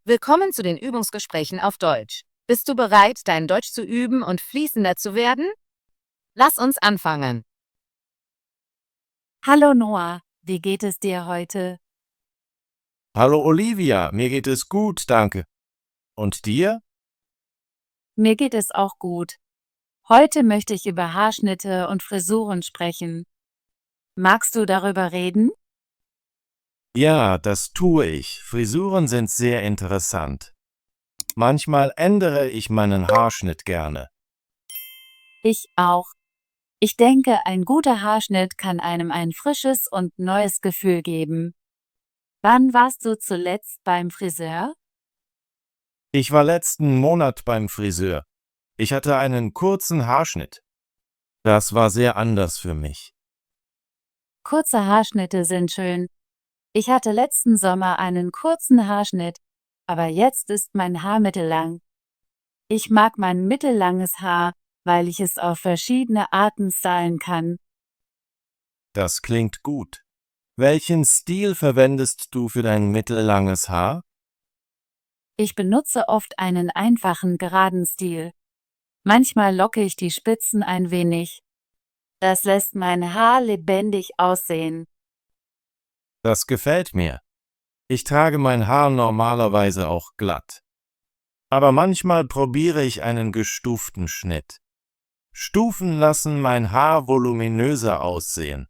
Willkommen zu den Übungsgesprächen auf Deutsch. Bist du bereit, dein Deutsch zu üben und fließender zu werden? Lass uns anfangen. Hallo Noah, wie geht es dir heute? Hallo Olivia, mir geht es gut, danke. Und dir? Mir geht es auch gut. Heute möchte ich über Haarschnitte und Frisuren sprechen. Magst du darüber reden? Ja, das tue ich. Frisuren sind sehr interessant. Manchmal ändere ich meinen Haarschnitt gerne. Ich auch. Ich denke, ein guter Haarschnitt kann einem ein frisches und neues Gefühl geben. Wann warst du zuletzt beim Friseur? Ich war letzten Monat beim Friseur. Ich hatte einen kurzen Haarschnitt. Das war sehr anders für mich. Kurze Haarschnitte sind schön. Ich hatte letzten Sommer einen kurzen Haarschnitt, aber jetzt ist mein Haar mittellang. Ich mag mein mittellanges Haar, weil ich es auf verschiedene Arten stylen kann. Das klingt gut. Welchen Stil verwendest du für dein mittellanges Haar? Ich benutze oft einen einfachen, geraden Stil. Manchmal locke ich die Spitzen ein wenig. Das lässt mein Haar lebendig aussehen. Das gefällt mir. Ich trage mein Haar normalerweise auch glatt. Aber manchmal probiere ich einen gestuften Schnitt. Stufen lassen mein Haar voluminöser aussehen.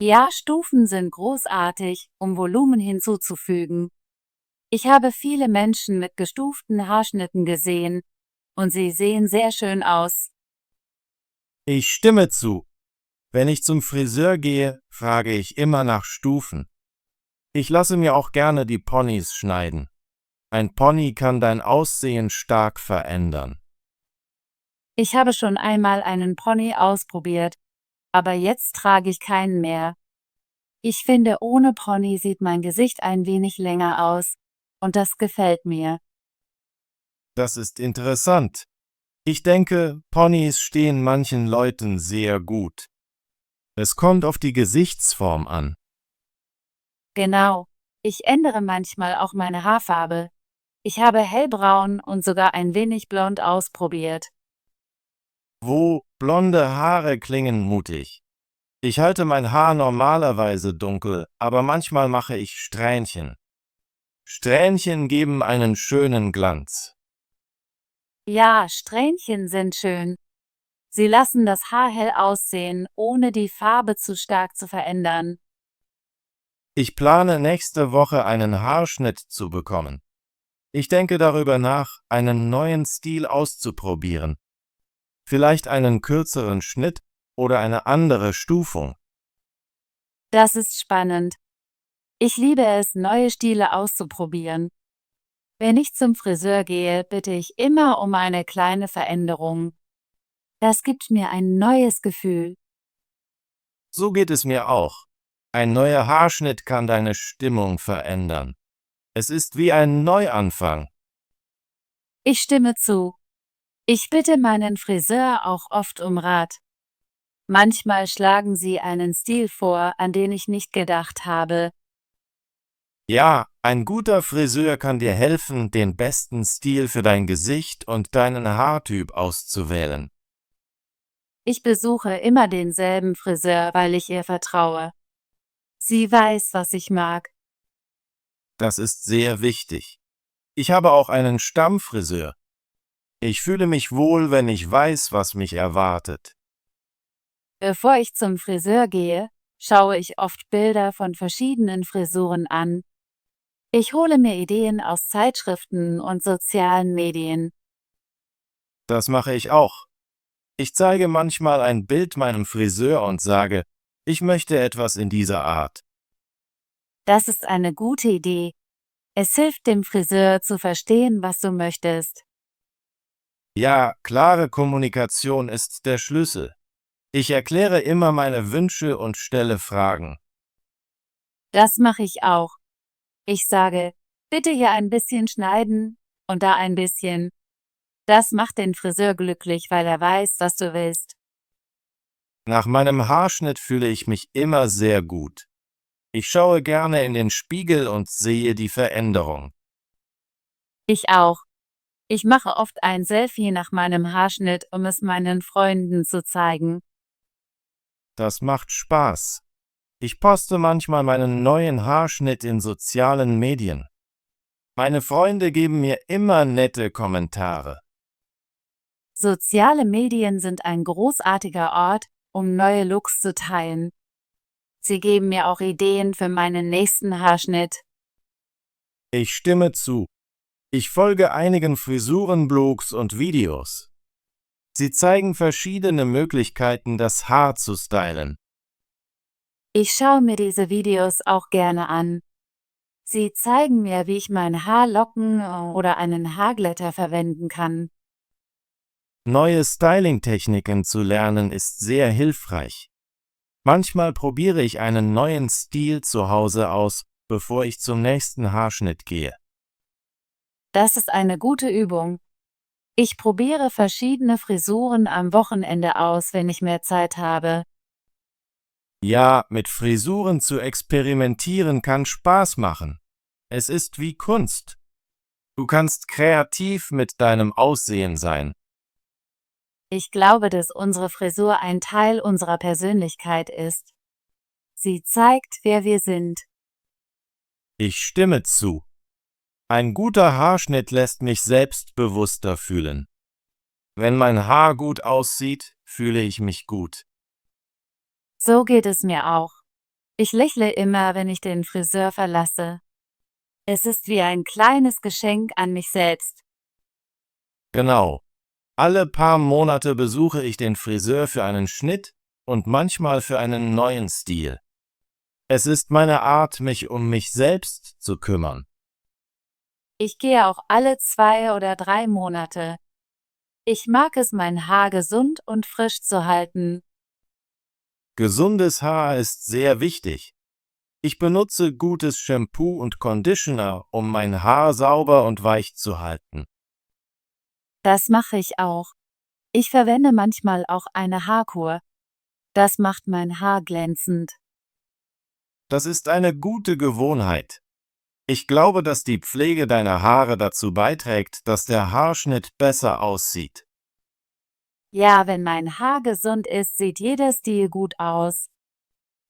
Ja, Stufen sind großartig, um Volumen hinzuzufügen. Ich habe viele Menschen mit gestuften Haarschnitten gesehen, und sie sehen sehr schön aus. Ich stimme zu. Wenn ich zum Friseur gehe, frage ich immer nach Stufen. Ich lasse mir auch gerne die Ponys schneiden. Ein Pony kann dein Aussehen stark verändern. Ich habe schon einmal einen Pony ausprobiert, aber jetzt trage ich keinen mehr. Ich finde, ohne Pony sieht mein Gesicht ein wenig länger aus, und das gefällt mir. Das ist interessant. Ich denke, Ponys stehen manchen Leuten sehr gut. Es kommt auf die Gesichtsform an. Genau. Ich ändere manchmal auch meine Haarfarbe. Ich habe hellbraun und sogar ein wenig blond ausprobiert. Blonde Haare klingen mutig. Ich halte mein Haar normalerweise dunkel, aber manchmal mache ich Strähnchen. Strähnchen geben einen schönen Glanz. Ja, Strähnchen sind schön. Sie lassen das Haar hell aussehen, ohne die Farbe zu stark zu verändern. Ich plane nächste Woche einen Haarschnitt zu bekommen. Ich denke darüber nach, einen neuen Stil auszuprobieren. Vielleicht einen kürzeren Schnitt oder eine andere Stufung. Das ist spannend. Ich liebe es, neue Stile auszuprobieren. Wenn ich zum Friseur gehe, bitte ich immer um eine kleine Veränderung. Das gibt mir ein neues Gefühl. So geht es mir auch. Ein neuer Haarschnitt kann deine Stimmung verändern. Es ist wie ein Neuanfang. Ich stimme zu. Ich bitte meinen Friseur auch oft um Rat. Manchmal schlagen sie einen Stil vor, an den ich nicht gedacht habe. Ja, ein guter Friseur kann dir helfen, den besten Stil für dein Gesicht und deinen Haartyp auszuwählen. Ich besuche immer denselben Friseur, weil ich ihr vertraue. Sie weiß, was ich mag. Das ist sehr wichtig. Ich habe auch einen Stammfriseur. Ich fühle mich wohl, wenn ich weiß, was mich erwartet. Bevor ich zum Friseur gehe, schaue ich oft Bilder von verschiedenen Frisuren an. Ich hole mir Ideen aus Zeitschriften und sozialen Medien. Das mache ich auch. Ich zeige manchmal ein Bild meinem Friseur und sage, ich möchte etwas in dieser Art. Das ist eine gute Idee. Es hilft dem Friseur zu verstehen, was du möchtest. Ja, klare Kommunikation ist der Schlüssel. Ich erkläre immer meine Wünsche und stelle Fragen. Das mache ich auch. Ich sage, bitte hier ein bisschen schneiden und da ein bisschen. Das macht den Friseur glücklich, weil er weiß, was du willst. Nach meinem Haarschnitt fühle ich mich immer sehr gut. Ich schaue gerne in den Spiegel und sehe die Veränderung. Ich auch. Ich mache oft ein Selfie nach meinem Haarschnitt, um es meinen Freunden zu zeigen. Das macht Spaß. Ich poste manchmal meinen neuen Haarschnitt in sozialen Medien. Meine Freunde geben mir immer nette Kommentare. Soziale Medien sind ein großartiger Ort, um neue Looks zu teilen. Sie geben mir auch Ideen für meinen nächsten Haarschnitt. Ich stimme zu. Ich folge einigen Frisurenblogs und Videos. Sie zeigen verschiedene Möglichkeiten, das Haar zu stylen. Ich schaue mir diese Videos auch gerne an. Sie zeigen mir, wie ich mein Haar locken oder einen Haarglätter verwenden kann. Neue Styling-Techniken zu lernen ist sehr hilfreich. Manchmal probiere ich einen neuen Stil zu Hause aus, bevor ich zum nächsten Haarschnitt gehe. Das ist eine gute Übung. Ich probiere verschiedene Frisuren am Wochenende aus, wenn ich mehr Zeit habe. Ja, mit Frisuren zu experimentieren kann Spaß machen. Es ist wie Kunst. Du kannst kreativ mit deinem Aussehen sein. Ich glaube, dass unsere Frisur ein Teil unserer Persönlichkeit ist. Sie zeigt, wer wir sind. Ich stimme zu. Ein guter Haarschnitt lässt mich selbstbewusster fühlen. Wenn mein Haar gut aussieht, fühle ich mich gut. So geht es mir auch. Ich lächle immer, wenn ich den Friseur verlasse. Es ist wie ein kleines Geschenk an mich selbst. Genau. Alle paar Monate besuche ich den Friseur für einen Schnitt und manchmal für einen neuen Stil. Es ist meine Art, mich um mich selbst zu kümmern. Ich gehe auch alle 2 oder 3 Monate. Ich mag es, mein Haar gesund und frisch zu halten. Gesundes Haar ist sehr wichtig. Ich benutze gutes Shampoo und Conditioner, um mein Haar sauber und weich zu halten. Das mache ich auch. Ich verwende manchmal auch eine Haarkur. Das macht mein Haar glänzend. Das ist eine gute Gewohnheit. Ich glaube, dass die Pflege deiner Haare dazu beiträgt, dass der Haarschnitt besser aussieht. Ja, wenn mein Haar gesund ist, sieht jeder Stil gut aus.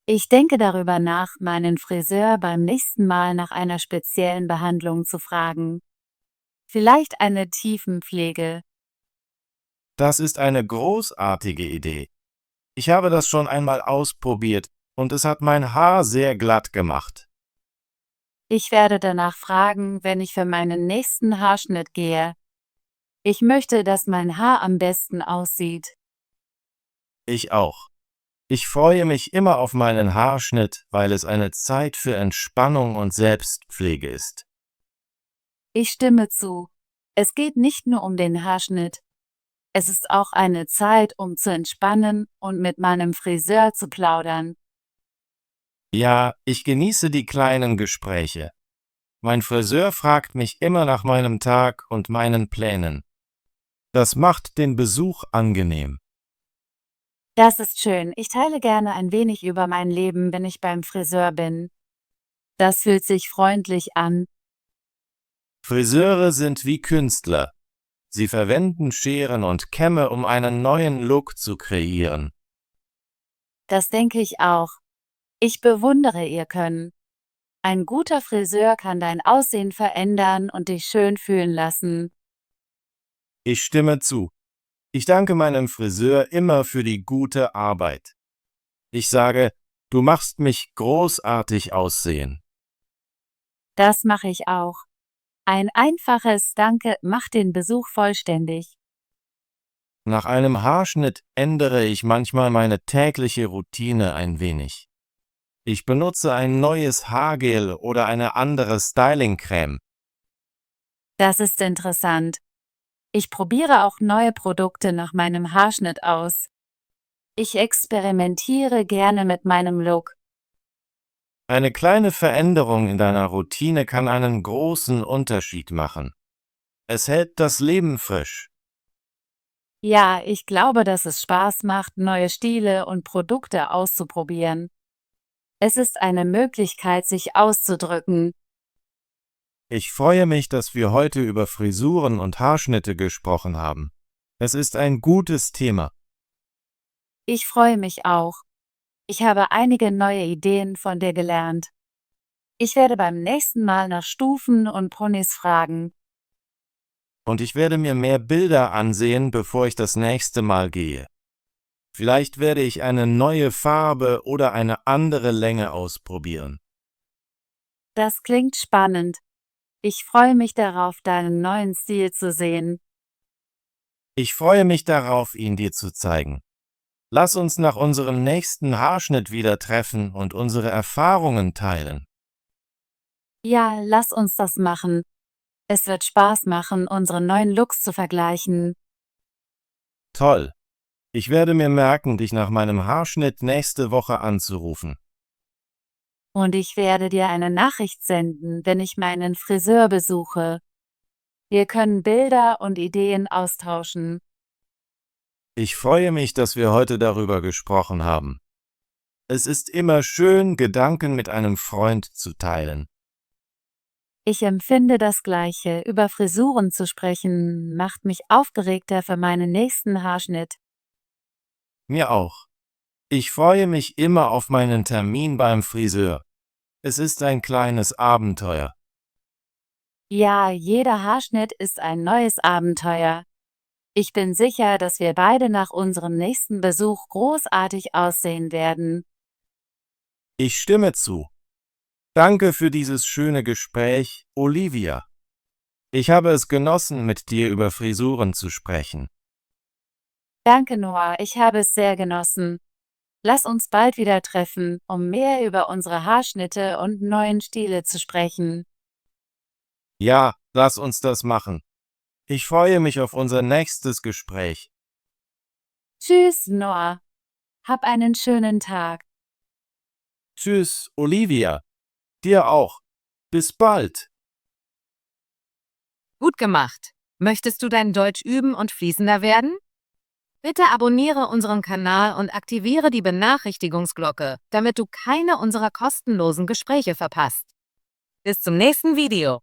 Ich denke darüber nach, meinen Friseur beim nächsten Mal nach einer speziellen Behandlung zu fragen. Vielleicht eine Tiefenpflege. Das ist eine großartige Idee. Ich habe das schon einmal ausprobiert und es hat mein Haar sehr glatt gemacht. Ich werde danach fragen, wenn ich für meinen nächsten Haarschnitt gehe. Ich möchte, dass mein Haar am besten aussieht. Ich auch. Ich freue mich immer auf meinen Haarschnitt, weil es eine Zeit für Entspannung und Selbstpflege ist. Ich stimme zu. Es geht nicht nur um den Haarschnitt. Es ist auch eine Zeit, um zu entspannen und mit meinem Friseur zu plaudern. Ja, ich genieße die kleinen Gespräche. Mein Friseur fragt mich immer nach meinem Tag und meinen Plänen. Das macht den Besuch angenehm. Das ist schön. Ich teile gerne ein wenig über mein Leben, wenn ich beim Friseur bin. Das fühlt sich freundlich an. Friseure sind wie Künstler. Sie verwenden Scheren und Kämme, um einen neuen Look zu kreieren. Das denke ich auch. Ich bewundere ihr Können. Ein guter Friseur kann dein Aussehen verändern und dich schön fühlen lassen. Ich stimme zu. Ich danke meinem Friseur immer für die gute Arbeit. Ich sage, du machst mich großartig aussehen. Das mache ich auch. Ein einfaches Danke macht den Besuch vollständig. Nach einem Haarschnitt ändere ich manchmal meine tägliche Routine ein wenig. Ich benutze ein neues Haargel oder eine andere Styling-Creme. Das ist interessant. Ich probiere auch neue Produkte nach meinem Haarschnitt aus. Ich experimentiere gerne mit meinem Look. Eine kleine Veränderung in deiner Routine kann einen großen Unterschied machen. Es hält das Leben frisch. Ja, ich glaube, dass es Spaß macht, neue Stile und Produkte auszuprobieren. Es ist eine Möglichkeit, sich auszudrücken. Ich freue mich, dass wir heute über Frisuren und Haarschnitte gesprochen haben. Es ist ein gutes Thema. Ich freue mich auch. Ich habe einige neue Ideen von dir gelernt. Ich werde beim nächsten Mal nach Stufen und Ponys fragen. Und ich werde mir mehr Bilder ansehen, bevor ich das nächste Mal gehe. Vielleicht werde ich eine neue Farbe oder eine andere Länge ausprobieren. Das klingt spannend. Ich freue mich darauf, deinen neuen Stil zu sehen. Ich freue mich darauf, ihn dir zu zeigen. Lass uns nach unserem nächsten Haarschnitt wieder treffen und unsere Erfahrungen teilen. Ja, lass uns das machen. Es wird Spaß machen, unsere neuen Looks zu vergleichen. Toll. Ich werde mir merken, dich nach meinem Haarschnitt nächste Woche anzurufen. Und ich werde dir eine Nachricht senden, wenn ich meinen Friseur besuche. Wir können Bilder und Ideen austauschen. Ich freue mich, dass wir heute darüber gesprochen haben. Es ist immer schön, Gedanken mit einem Freund zu teilen. Ich empfinde das Gleiche. Über Frisuren zu sprechen, macht mich aufgeregter für meinen nächsten Haarschnitt. Mir auch. Ich freue mich immer auf meinen Termin beim Friseur. Es ist ein kleines Abenteuer. Ja, jeder Haarschnitt ist ein neues Abenteuer. Ich bin sicher, dass wir beide nach unserem nächsten Besuch großartig aussehen werden. Ich stimme zu. Danke für dieses schöne Gespräch, Olivia. Ich habe es genossen, mit dir über Frisuren zu sprechen. Danke, Noah, ich habe es sehr genossen. Lass uns bald wieder treffen, um mehr über unsere Haarschnitte und neuen Stile zu sprechen. Ja, lass uns das machen. Ich freue mich auf unser nächstes Gespräch. Tschüss, Noah. Hab einen schönen Tag. Tschüss, Olivia. Dir auch. Bis bald. Gut gemacht. Möchtest du dein Deutsch üben und fließender werden? Bitte abonniere unseren Kanal und aktiviere die Benachrichtigungsglocke, damit du keine unserer kostenlosen Gespräche verpasst. Bis zum nächsten Video.